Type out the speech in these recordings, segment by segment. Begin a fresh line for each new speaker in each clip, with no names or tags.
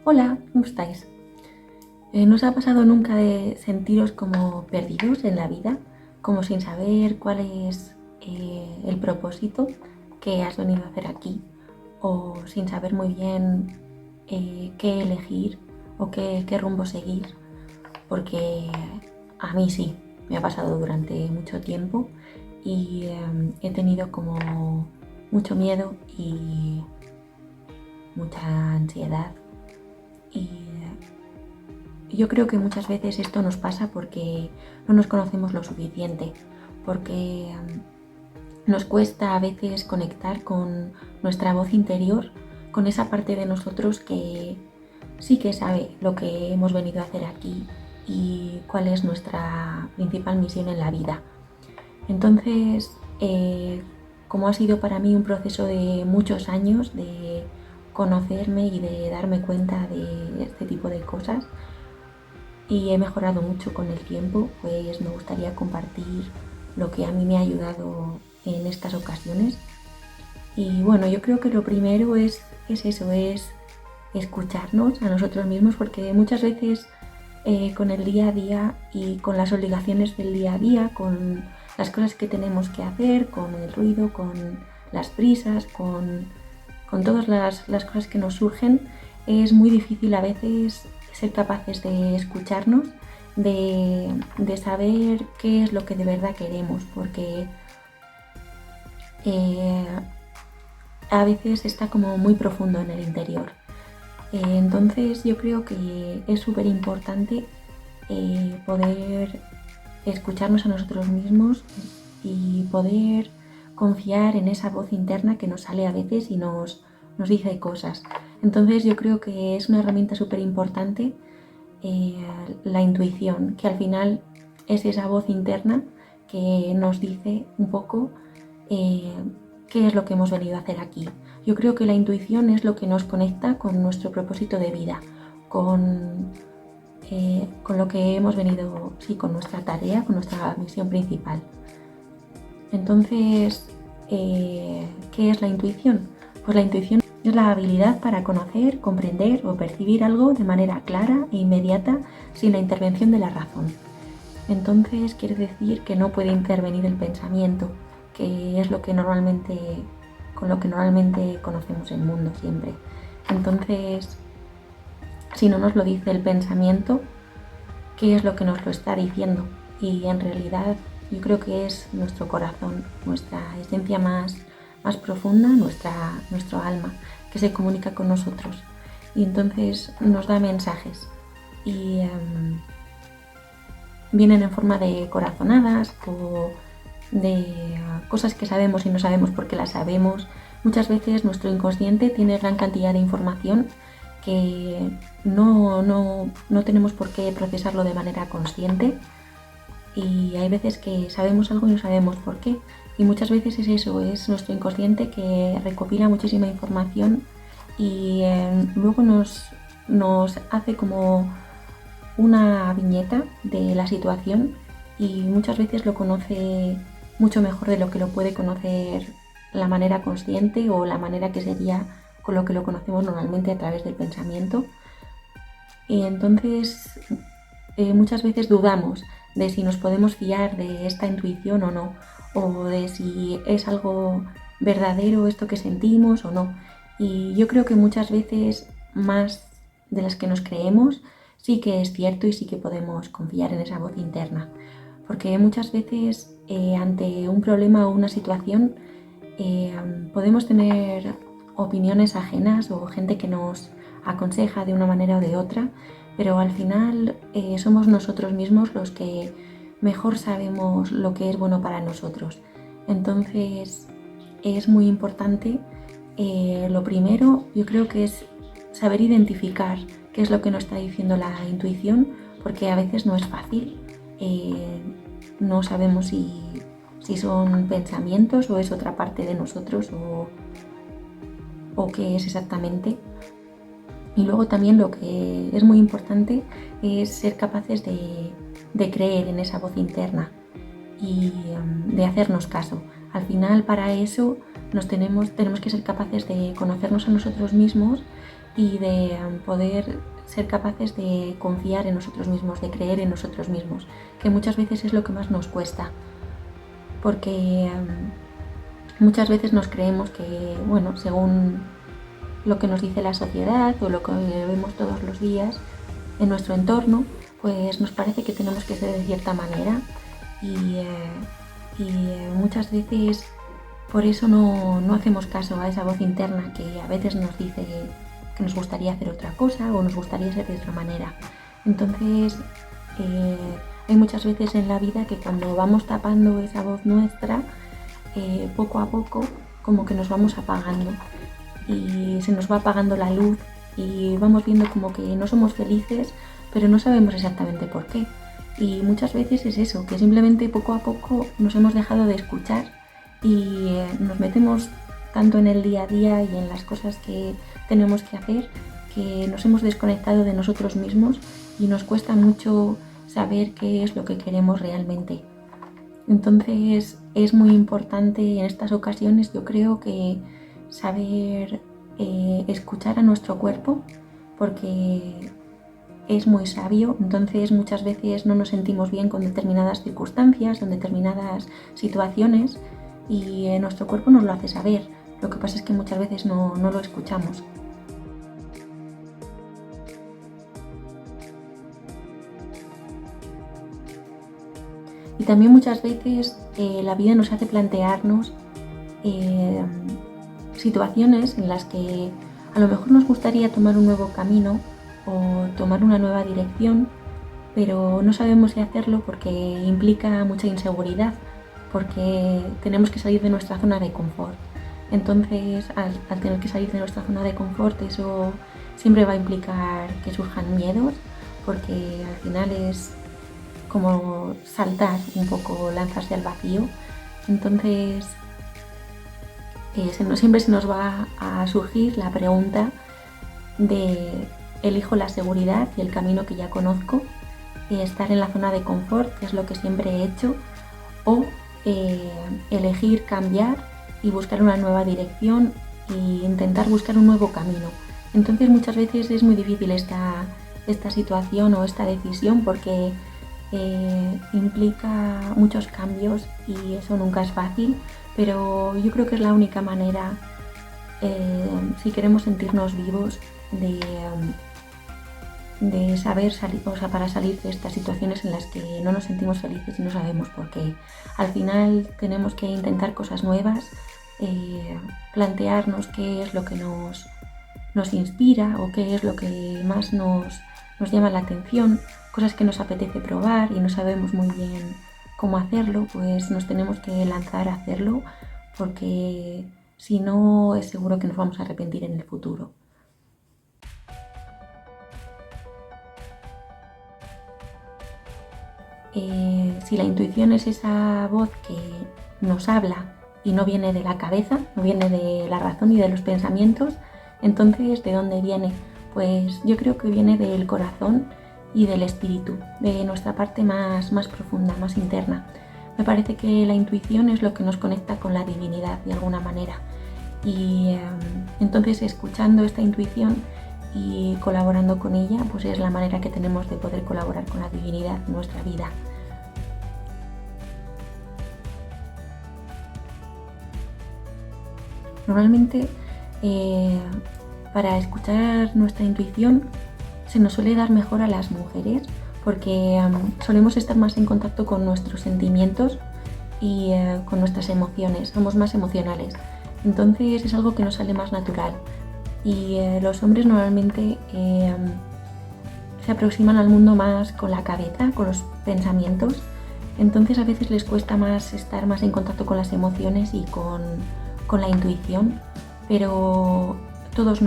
Hola, ¿cómo estáis? ¿No os ha pasado nunca de sentiros como perdidos en la vida? Como sin saber cuál es el propósito que has venido a hacer aquí, o sin saber muy bien qué elegir o qué rumbo seguir, porque a mí sí, me ha pasado durante mucho tiempo y he tenido como mucho miedo y mucha ansiedad y yo creo que muchas veces esto nos pasa porque no nos conocemos lo suficiente, porque nos cuesta a veces conectar con nuestra voz interior, con esa parte de nosotros que sí que sabe lo que hemos venido a hacer aquí y cuál es nuestra principal misión en la vida. Entonces, como ha sido para mí un proceso de muchos años de conocerme y de darme cuenta de este tipo de cosas, y he mejorado mucho con el tiempo, pues me gustaría compartir lo que a mí me ha ayudado en estas ocasiones. Y bueno, yo creo que lo primero es eso, es escucharnos a nosotros mismos, porque muchas veces con el día a día y con las obligaciones del día a día, con las cosas que tenemos que hacer, con el ruido, con las prisas, con todas las cosas que nos surgen, es muy difícil a veces ser capaces de escucharnos, de saber qué es lo que de verdad queremos, porque eh, a veces está como muy profundo en el interior. Entonces yo creo que es súper importante poder escucharnos a nosotros mismos y poder confiar en esa voz interna que nos sale a veces y nos dice cosas. Entonces yo creo que es una herramienta súper importante la intuición, que al final es esa voz interna que nos dice un poco eh, qué es lo que hemos venido a hacer aquí. Yo creo que la intuición es lo que nos conecta con nuestro propósito de vida, con lo que hemos venido, sí, con nuestra tarea, con nuestra misión principal. Entonces, ¿qué es la intuición? Pues la intuición es la habilidad para conocer, comprender o percibir algo de manera clara e inmediata sin la intervención de la razón. Entonces quiere decir que no puede intervenir el pensamiento, que es lo que con lo que normalmente conocemos el mundo siempre. Entonces, si no nos lo dice el pensamiento, ¿qué es lo que nos lo está diciendo? Y en realidad yo creo que es nuestro corazón, nuestra esencia más profunda, nuestro alma, que se comunica con nosotros. Y entonces nos da mensajes. Y vienen en forma de corazonadas o de cosas que sabemos y no sabemos por qué las sabemos. Muchas veces nuestro inconsciente tiene gran cantidad de información que no tenemos por qué procesarlo de manera consciente, y hay veces que sabemos algo y no sabemos por qué. Y muchas veces es eso, es nuestro inconsciente que recopila muchísima información y luego nos hace como una viñeta de la situación, y muchas veces lo conoce mucho mejor de lo que lo puede conocer la manera consciente o la manera que sería con lo que lo conocemos normalmente a través del pensamiento. Y entonces muchas veces dudamos de si nos podemos fiar de esta intuición o no, o de si es algo verdadero esto que sentimos o no. Y yo creo que muchas veces, más de las que nos creemos, sí que es cierto y sí que podemos confiar en esa voz interna. Porque muchas veces ante un problema o una situación eh, podemos tener opiniones ajenas o gente que nos aconseja de una manera o de otra, pero al final somos nosotros mismos los que mejor sabemos lo que es bueno para nosotros. Entonces es muy importante, lo primero yo creo que es saber identificar qué es lo que nos está diciendo la intuición, porque a veces no es fácil, no sabemos si son pensamientos o es otra parte de nosotros o qué es exactamente. Y luego también lo que es muy importante es ser capaces de creer en esa voz interna y de hacernos caso. Al final, para eso tenemos que ser capaces de conocernos a nosotros mismos y de poder ser capaces de confiar en nosotros mismos, de creer en nosotros mismos, que muchas veces es lo que más nos cuesta, porque muchas veces nos creemos que, bueno, según lo que nos dice la sociedad o lo que vemos todos los días en nuestro entorno, pues nos parece que tenemos que ser de cierta manera y muchas veces por eso no hacemos caso a esa voz interna que a veces nos dice que nos gustaría hacer otra cosa o nos gustaría ser de otra manera. Entonces hay muchas veces en la vida que cuando vamos tapando esa voz nuestra, poco a poco como que nos vamos apagando y se nos va apagando la luz y vamos viendo como que no somos felices, pero no sabemos exactamente por qué. Y muchas veces es eso, que simplemente poco a poco nos hemos dejado de escuchar y nos metemos tanto en el día a día y en las cosas que tenemos que hacer que nos hemos desconectado de nosotros mismos y nos cuesta mucho saber qué es lo que queremos realmente. Entonces es muy importante en estas ocasiones, yo creo, que saber escuchar a nuestro cuerpo, porque es muy sabio. Entonces muchas veces no nos sentimos bien con determinadas circunstancias, con determinadas situaciones y nuestro cuerpo nos lo hace saber. Lo que pasa es que muchas veces no lo escuchamos. Y también muchas veces la vida nos hace plantearnos situaciones en las que a lo mejor nos gustaría tomar un nuevo camino o tomar una nueva dirección, pero no sabemos si hacerlo porque implica mucha inseguridad, porque tenemos que salir de nuestra zona de confort. Entonces, al tener que salir de nuestra zona de confort, eso siempre va a implicar que surjan miedos, porque al final es como saltar un poco, lanzarse al vacío. Entonces, siempre se nos va a surgir la pregunta de elijo la seguridad y el camino que ya conozco, estar en la zona de confort, que es lo que siempre he hecho, o elegir cambiar y buscar una nueva dirección e intentar buscar un nuevo camino. Entonces muchas veces es muy difícil esta situación o esta decisión porque implica muchos cambios y eso nunca es fácil, pero yo creo que es la única manera, si queremos sentirnos vivos, de saber salir, o sea, para salir de estas situaciones en las que no nos sentimos felices y no sabemos por qué. Al final tenemos que intentar cosas nuevas, plantearnos qué es lo que nos inspira o qué es lo que más nos llama la atención, cosas que nos apetece probar y no sabemos muy bien cómo hacerlo, pues nos tenemos que lanzar a hacerlo porque si no es seguro que nos vamos a arrepentir en el futuro. Si la intuición es esa voz que nos habla y no viene de la cabeza, no viene de la razón y de los pensamientos, entonces ¿de dónde viene? Pues yo creo que viene del corazón y del espíritu, de nuestra parte más profunda, más interna. Me parece que la intuición es lo que nos conecta con la divinidad de alguna manera. Y entonces escuchando esta intuición y colaborando con ella, pues es la manera que tenemos de poder colaborar con la divinidad en nuestra vida. Normalmente para escuchar nuestra intuición se nos suele dar mejor a las mujeres porque solemos estar más en contacto con nuestros sentimientos y con nuestras emociones, somos más emocionales. Entonces es algo que nos sale más natural. Y los hombres normalmente se aproximan al mundo más con la cabeza, con los pensamientos. Entonces a veces les cuesta más estar más en contacto con las emociones y con la intuición, pero todos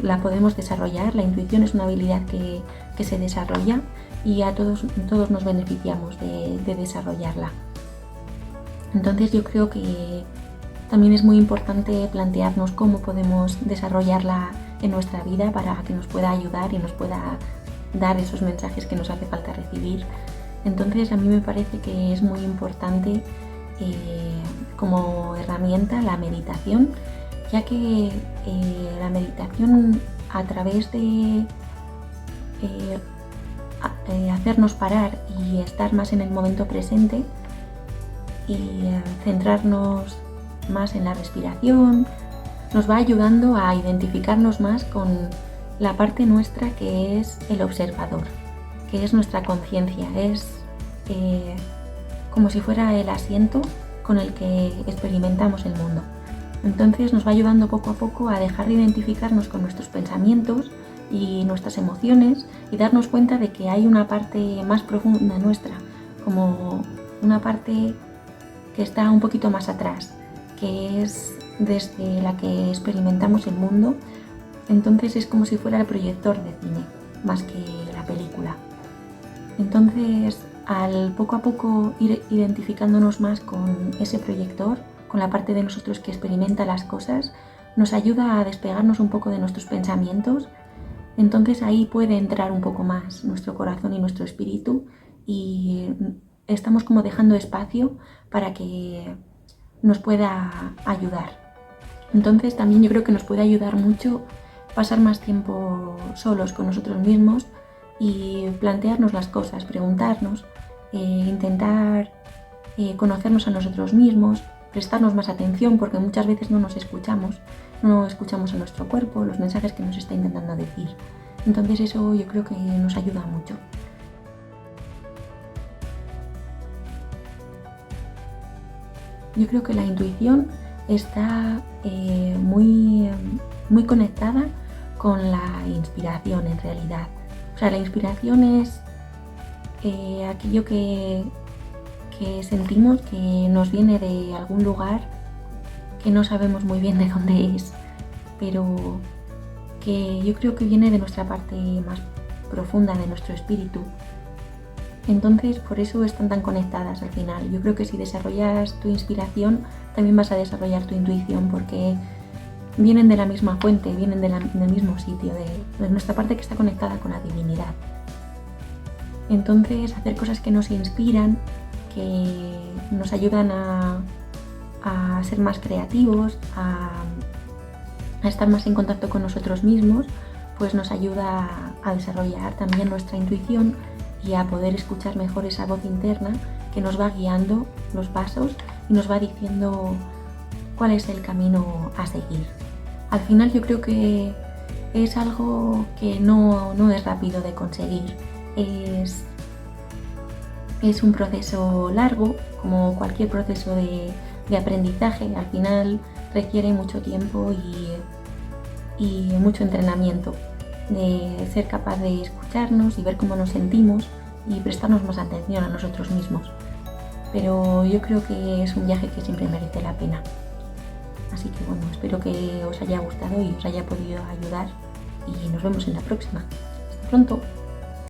la podemos desarrollar. La intuición es una habilidad que se desarrolla y a todos nos beneficiamos de desarrollarla. Entonces yo creo que también es muy importante plantearnos cómo podemos desarrollarla en nuestra vida para que nos pueda ayudar y nos pueda dar esos mensajes que nos hace falta recibir. Entonces a mí me parece que es muy importante como herramienta la meditación, ya que la meditación a través de hacernos parar y estar más en el momento presente y centrarnos más en la respiración, nos va ayudando a identificarnos más con la parte nuestra que es el observador, que es nuestra conciencia, es como si fuera el asiento con el que experimentamos el mundo. Entonces nos va ayudando poco a poco a dejar de identificarnos con nuestros pensamientos y nuestras emociones y darnos cuenta de que hay una parte más profunda nuestra, como una parte que está un poquito más atrás, que es desde la que experimentamos el mundo. Entonces es como si fuera el proyector de cine, más que la película. Entonces, al poco a poco ir identificándonos más con ese proyector, con la parte de nosotros que experimenta las cosas, nos ayuda a despegarnos un poco de nuestros pensamientos. Entonces ahí puede entrar un poco más nuestro corazón y nuestro espíritu y estamos como dejando espacio para que nos pueda ayudar. Entonces también yo creo que nos puede ayudar mucho pasar más tiempo solos con nosotros mismos y plantearnos las cosas, preguntarnos, intentar conocernos a nosotros mismos, prestarnos más atención porque muchas veces no nos escuchamos, no escuchamos a nuestro cuerpo, los mensajes que nos está intentando decir. Entonces eso yo creo que nos ayuda mucho. Yo creo que la intuición está muy conectada con la inspiración en realidad. O sea, la inspiración es aquello que sentimos que nos viene de algún lugar que no sabemos muy bien de dónde es, pero que yo creo que viene de nuestra parte más profunda, de nuestro espíritu. Entonces, por eso están tan conectadas al final. Yo creo que si desarrollas tu inspiración, también vas a desarrollar tu intuición, porque vienen de la misma fuente, vienen del mismo sitio, de nuestra parte que está conectada con la divinidad. Entonces, hacer cosas que nos inspiran, que nos ayudan a ser más creativos, a estar más en contacto con nosotros mismos, pues nos ayuda a desarrollar también nuestra intuición y a poder escuchar mejor esa voz interna que nos va guiando los pasos y nos va diciendo cuál es el camino a seguir. Al final yo creo que es algo que no es rápido de conseguir, es un proceso largo, como cualquier proceso de aprendizaje. Al final requiere mucho tiempo y mucho entrenamiento, de ser capaz de escucharnos y ver cómo nos sentimos y prestarnos más atención a nosotros mismos. Pero yo creo que es un viaje que siempre merece la pena. Así que bueno, espero que os haya gustado y os haya podido ayudar y nos vemos en la próxima. Hasta pronto.